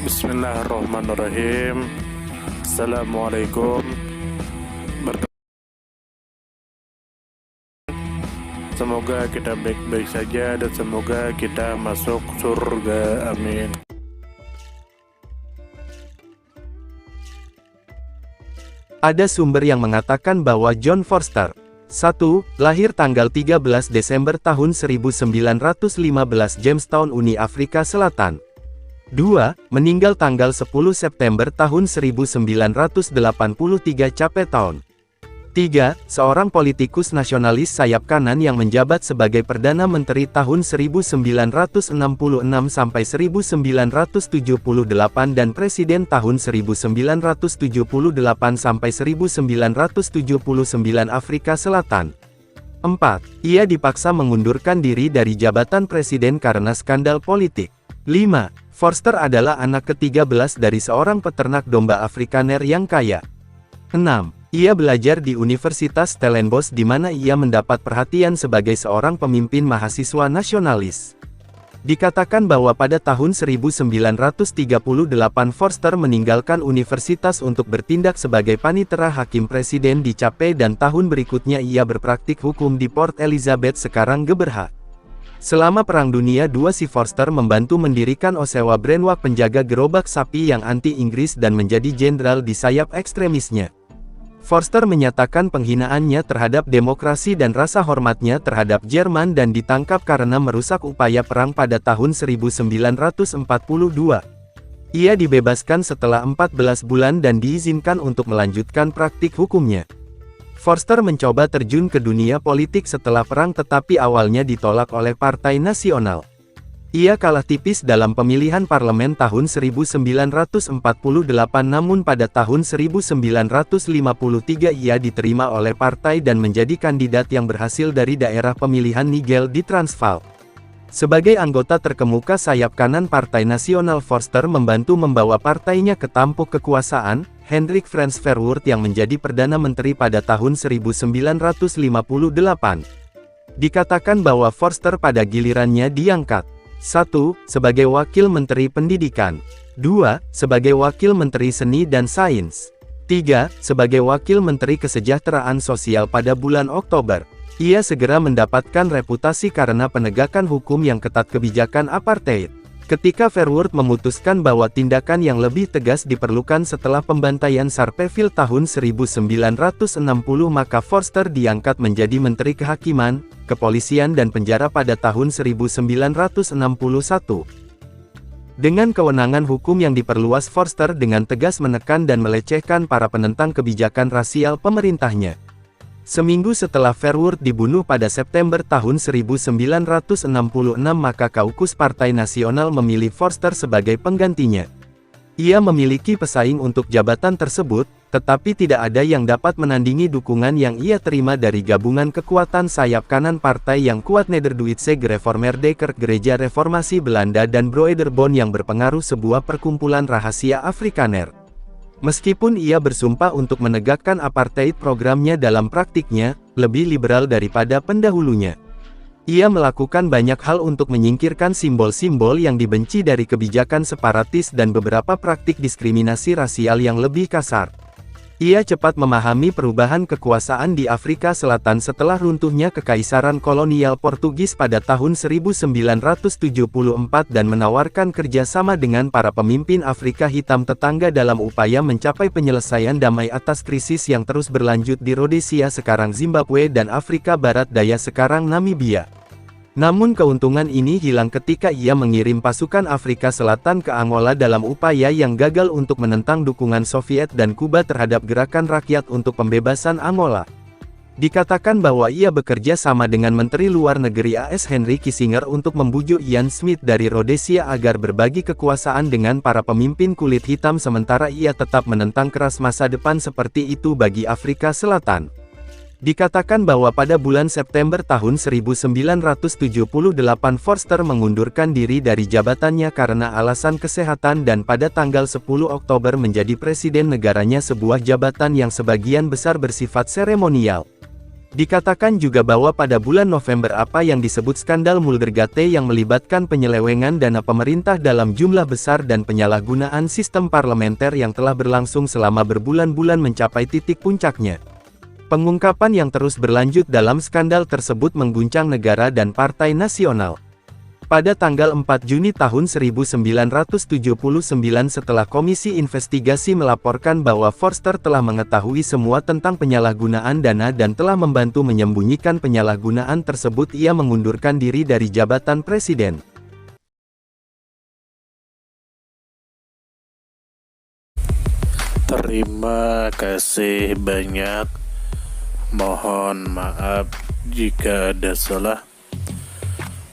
Bismillahirrahmanirrahim. Assalamualaikum. Semoga kita baik-baik saja dan semoga kita masuk surga. Amin. Ada sumber yang mengatakan bahwa John Forster 1. Lahir tanggal 13 Desember tahun 1915 Jamestown, Uni Afrika Selatan. 2. Meninggal tanggal 10 September tahun 1983 Cape Town. 3. Seorang politikus nasionalis sayap kanan yang menjabat sebagai Perdana Menteri tahun 1966 sampai 1978 dan Presiden tahun 1978 sampai 1979 Afrika Selatan. 4. Ia dipaksa mengundurkan diri dari jabatan presiden karena skandal politik. 5. Forster adalah anak ke-13 dari seorang peternak domba Afrikaner yang kaya. 6. Ia belajar di Universitas Stellenbosch di mana ia mendapat perhatian sebagai seorang pemimpin mahasiswa nasionalis. Dikatakan bahwa pada tahun 1938 Forster meninggalkan universitas untuk bertindak sebagai panitera hakim presiden di Cape dan tahun berikutnya ia berpraktik hukum di Port Elizabeth sekarang Geberha. Selama Perang Dunia II si Forster membantu mendirikan Ossewa Brandwak penjaga gerobak sapi yang anti-Inggris dan menjadi jenderal di sayap ekstremisnya. Forster menyatakan penghinaannya terhadap demokrasi dan rasa hormatnya terhadap Jerman dan ditangkap karena merusak upaya perang pada tahun 1942. Ia dibebaskan setelah 14 bulan dan diizinkan untuk melanjutkan praktik hukumnya. Forster mencoba terjun ke dunia politik setelah perang tetapi awalnya ditolak oleh Partai Nasional. Ia kalah tipis dalam pemilihan parlemen tahun 1948 namun pada tahun 1953 ia diterima oleh partai dan menjadi kandidat yang berhasil dari daerah pemilihan Nigel di Transvaal. Sebagai anggota terkemuka sayap kanan Partai Nasional Forster membantu membawa partainya ke tampuk kekuasaan, Hendrik Frans Verwoerd yang menjadi Perdana Menteri pada tahun 1958. Dikatakan bahwa Forster pada gilirannya diangkat 1. Sebagai Wakil Menteri Pendidikan. 2. Sebagai Wakil Menteri Seni dan Sains. 3. Sebagai Wakil Menteri Kesejahteraan Sosial pada bulan Oktober. Ia segera mendapatkan reputasi karena penegakan hukum yang ketat kebijakan apartheid. Ketika Verwoerd memutuskan bahwa tindakan yang lebih tegas diperlukan setelah pembantaian Sharpeville tahun 1960 maka Forster diangkat menjadi Menteri Kehakiman, Kepolisian dan Penjara pada tahun 1961. Dengan kewenangan hukum yang diperluas Forster dengan tegas menekan dan melecehkan para penentang kebijakan rasial pemerintahnya. Seminggu setelah Verwoerd dibunuh pada September tahun 1966 maka kaukus Partai Nasional memilih Forster sebagai penggantinya. Ia memiliki pesaing untuk jabatan tersebut, tetapi tidak ada yang dapat menandingi dukungan yang ia terima dari gabungan kekuatan sayap kanan partai yang kuat Nederduitse Gereformeerde Kerk Gereja Reformasi Belanda dan Broederbond yang berpengaruh sebuah perkumpulan rahasia Afrikaner. Meskipun ia bersumpah untuk menegakkan apartheid programnya dalam praktiknya, lebih liberal daripada pendahulunya. Ia melakukan banyak hal untuk menyingkirkan simbol-simbol yang dibenci dari kebijakan separatis dan beberapa praktik diskriminasi rasial yang lebih kasar. Ia cepat memahami perubahan kekuasaan di Afrika Selatan setelah runtuhnya kekaisaran kolonial Portugis pada tahun 1974 dan menawarkan kerjasama dengan para pemimpin Afrika hitam tetangga dalam upaya mencapai penyelesaian damai atas krisis yang terus berlanjut di Rhodesia sekarang Zimbabwe dan Afrika Barat Daya sekarang Namibia. Namun keuntungan ini hilang ketika ia mengirim pasukan Afrika Selatan ke Angola dalam upaya yang gagal untuk menentang dukungan Soviet dan Kuba terhadap gerakan rakyat untuk pembebasan Angola. Dikatakan bahwa ia bekerja sama dengan Menteri Luar Negeri AS Henry Kissinger untuk membujuk Ian Smith dari Rhodesia agar berbagi kekuasaan dengan para pemimpin kulit hitam sementara ia tetap menentang keras masa depan seperti itu bagi Afrika Selatan. Dikatakan bahwa pada bulan September tahun 1978 Forster mengundurkan diri dari jabatannya karena alasan kesehatan dan pada tanggal 10 Oktober menjadi presiden negaranya sebuah jabatan yang sebagian besar bersifat seremonial. Dikatakan juga bahwa pada bulan November apa yang disebut skandal Muldergate yang melibatkan penyelewengan dana pemerintah dalam jumlah besar dan penyalahgunaan sistem parlementer yang telah berlangsung selama berbulan-bulan mencapai titik puncaknya. Pengungkapan yang terus berlanjut dalam skandal tersebut mengguncang negara dan partai nasional. Pada tanggal 4 Juni tahun 1979 setelah Komisi Investigasi melaporkan bahwa Forster telah mengetahui semua tentang penyalahgunaan dana dan telah membantu menyembunyikan penyalahgunaan tersebut, ia mengundurkan diri dari jabatan presiden. Terima kasih banyak. Mohon maaf jika ada salah.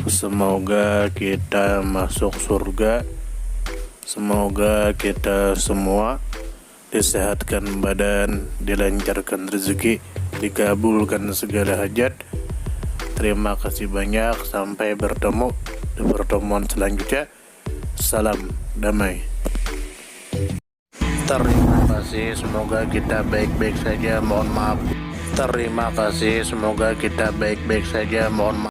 Semoga kita masuk surga. Semoga kita semua disehatkan badan, dilancarkan rezeki, dikabulkan segala hajat. Terima kasih banyak. Sampai bertemu di pertemuan selanjutnya. Salam damai. Terima kasih. Semoga kita baik-baik saja. Mohon maaf. Terima kasih. Semoga kita baik-baik saja. Mohon maaf.